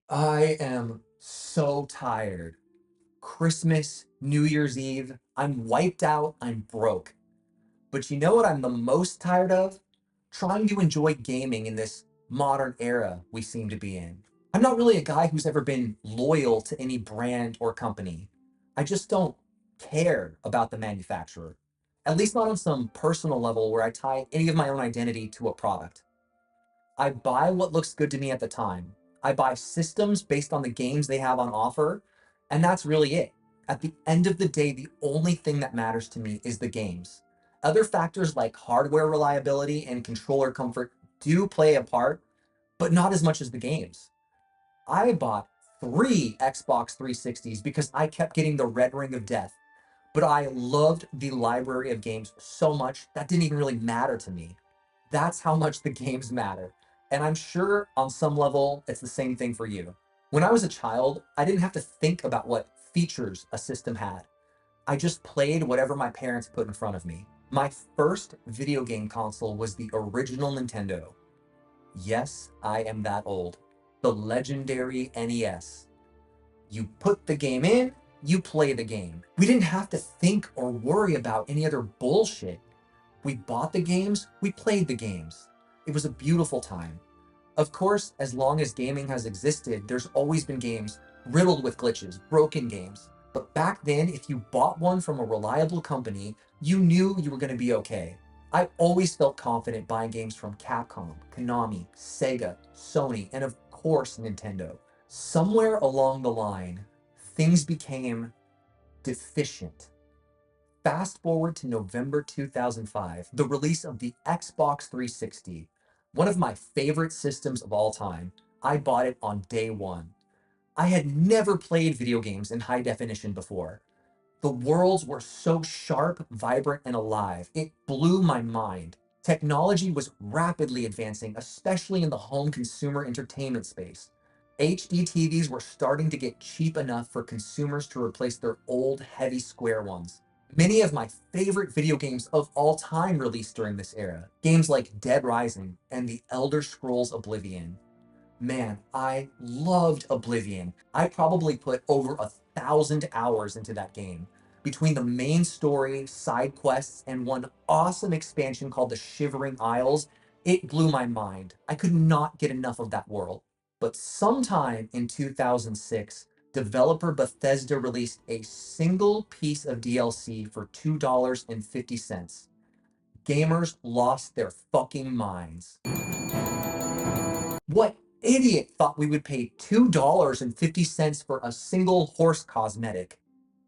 I am so tired. Christmas, New Year's Eve, I'm wiped out, I'm broke. But you know what I'm the most tired of? Trying to enjoy gaming in this modern era we seem to be in. I'm not really a guy who's ever been loyal to any brand or company. I just don't care about the manufacturer. At least not on some personal level where I tie any of my own identity to a product. I buy what looks good to me at the time. I buy systems based on the games they have on offer, and that's really it. At the end of the day, the only thing that matters to me is the games. Other factors like hardware reliability and controller comfort do play a part, but not as much as the games. I bought three Xbox 360s because I kept getting the red ring of death, but I loved the library of games so much that didn't even really matter to me. That's how much the games matter. And I'm sure on some level, it's the same thing for you. When I was a child, I didn't have to think about what features a system had. I just played whatever my parents put in front of me. My first video game console was the original Nintendo. Yes, I am that old. The legendary NES. You put the game in, you play the game. We didn't have to think or worry about any other bullshit. We bought the games, we played the games. It was a beautiful time. Of course, as long as gaming has existed, there's always been games riddled with glitches, broken games. But back then, if you bought one from a reliable company, you knew you were going to be okay. I always felt confident buying games from Capcom, Konami, Sega, Sony, and of course, Nintendo. Somewhere along the line, things became deficient. Fast forward to November 2005, the release of the Xbox 360, one of my favorite systems of all time. I bought it on day one. I had never played video games in high definition before. The worlds were so sharp, vibrant, and alive. It blew my mind. Technology was rapidly advancing, especially in the home consumer entertainment space. HD TVs were starting to get cheap enough for consumers to replace their old, heavy square ones. Many of my favorite video games of all time released during this era. Games like Dead Rising and The Elder Scrolls Oblivion. Man, I loved Oblivion. I probably put over 1,000 hours into that game. Between the main story, side quests, and one awesome expansion called the Shivering Isles, it blew my mind. I could not get enough of that world. But sometime in 2006, developer Bethesda released a single piece of DLC for $2.50. Gamers lost their fucking minds. What idiot thought we would pay $2.50 for a single horse cosmetic?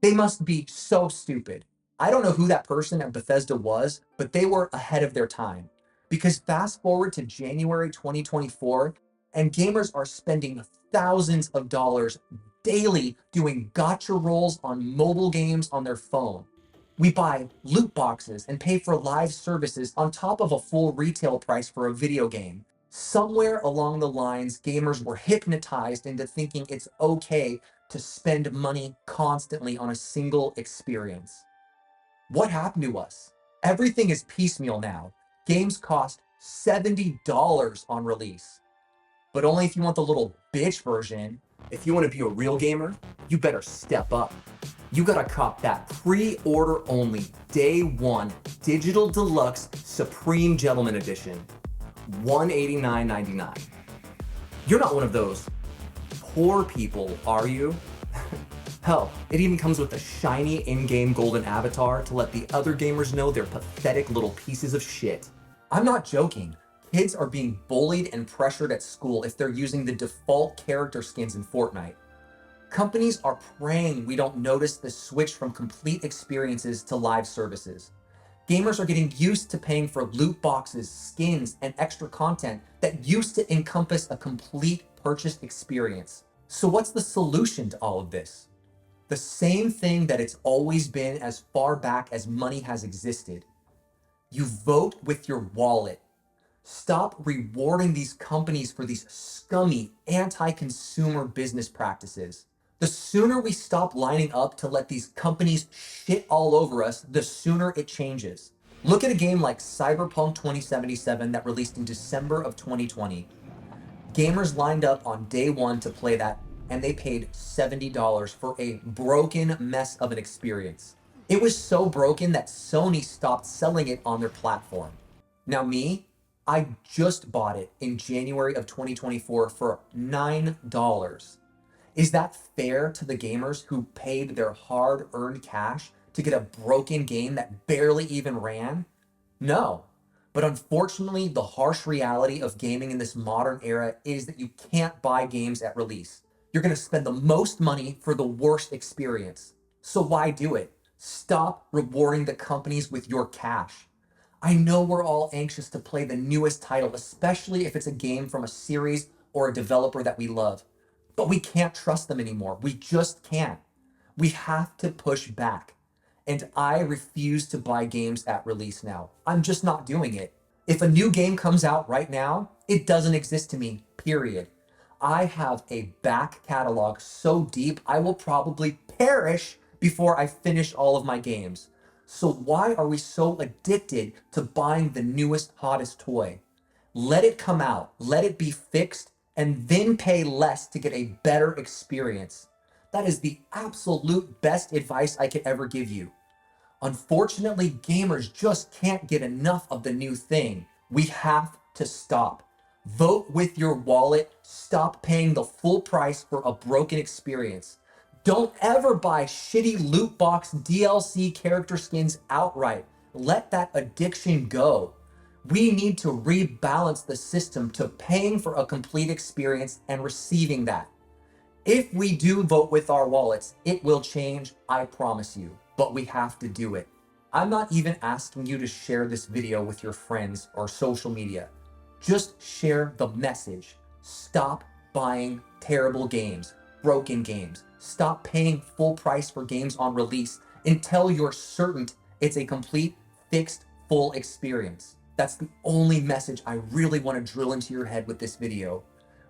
They must be so stupid. I don't know who that person at Bethesda was, but they were ahead of their time. Because fast forward to January 2024, and gamers are spending thousands of dollars daily doing gotcha rolls on mobile games on their phone. We buy loot boxes and pay for live services on top of a full retail price for a video game. Somewhere along the lines, gamers were hypnotized into thinking it's okay to spend money constantly on a single experience. What happened to us? Everything is piecemeal now. Games cost $70 on release, but only if you want the little bitch version. If you want to be a real gamer, you better step up. You gotta cop that pre-order only day one digital deluxe Supreme Gentleman Edition. $189.99. You're not one of those poor people, are you? Hell, it even comes with a shiny in-game golden avatar to let the other gamers know they're pathetic little pieces of shit. I'm not joking. Kids are being bullied and pressured at school if they're using the default character skins in Fortnite. Companies are praying we don't notice the switch from complete experiences to live services. Gamers are getting used to paying for loot boxes, skins, and extra content that used to encompass a complete purchase experience. So what's the solution to all of this? The same thing that it's always been as far back as money has existed. You vote with your wallet. Stop rewarding these companies for these scummy anti-consumer business practices. The sooner we stop lining up to let these companies shit all over us, the sooner it changes. Look at a game like Cyberpunk 2077 that released in December of 2020. Gamers lined up on day one to play that, and they paid $70 for a broken mess of an experience. It was so broken that Sony stopped selling it on their platform. Now, me, I just bought it in January of 2024 for $9. Is that fair to the gamers who paid their hard earned cash to get a broken game that barely even ran? No. But unfortunately, the harsh reality of gaming in this modern era is that you can't buy games at release. You're going to spend the most money for the worst experience. So why do it? Stop rewarding the companies with your cash. I know we're all anxious to play the newest title, especially if it's a game from a series or a developer that we love. But we can't trust them anymore. We just can't. We have to push back. And I refuse to buy games at release now. I'm just not doing it. If a new game comes out right now, it doesn't exist to me, period. I have a back catalog so deep, I will probably perish before I finish all of my games. So why are we so addicted to buying the newest, hottest toy? Let it come out, let it be fixed, and then pay less to get a better experience. That is the absolute best advice I could ever give you. Unfortunately, gamers just can't get enough of the new thing. We have to stop. Vote with your wallet. Stop paying the full price for a broken experience. Don't ever buy shitty loot box DLC character skins outright. Let that addiction go. We need to rebalance the system to paying for a complete experience and receiving that. If we do vote with our wallets, it will change, I promise you, but we have to do it. I'm not even asking you to share this video with your friends or social media. Just share the message. Stop buying terrible games, broken games. Stop paying full price for games on release until you're certain it's a complete, fixed, full experience. That's the only message I really want to drill into your head with this video.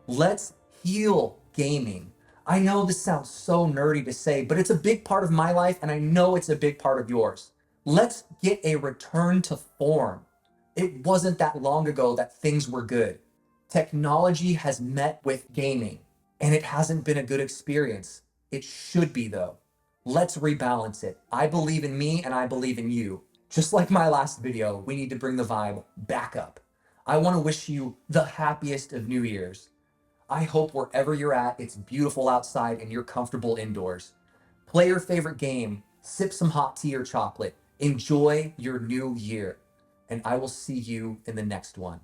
Let's heal gaming. I know this sounds so nerdy to say, but it's a big part of my life, and I know it's a big part of yours. Let's get a return to form. It wasn't that long ago that things were good. Technology has met with gaming, and it hasn't been a good experience. It should be, though. Let's rebalance it. I believe in me, and I believe in you. Just like my last video, we need to bring the vibe back up. I want to wish you the happiest of New Year's. I hope wherever you're at, it's beautiful outside and you're comfortable indoors. Play your favorite game, sip some hot tea or chocolate, enjoy your new year, and I will see you in the next one.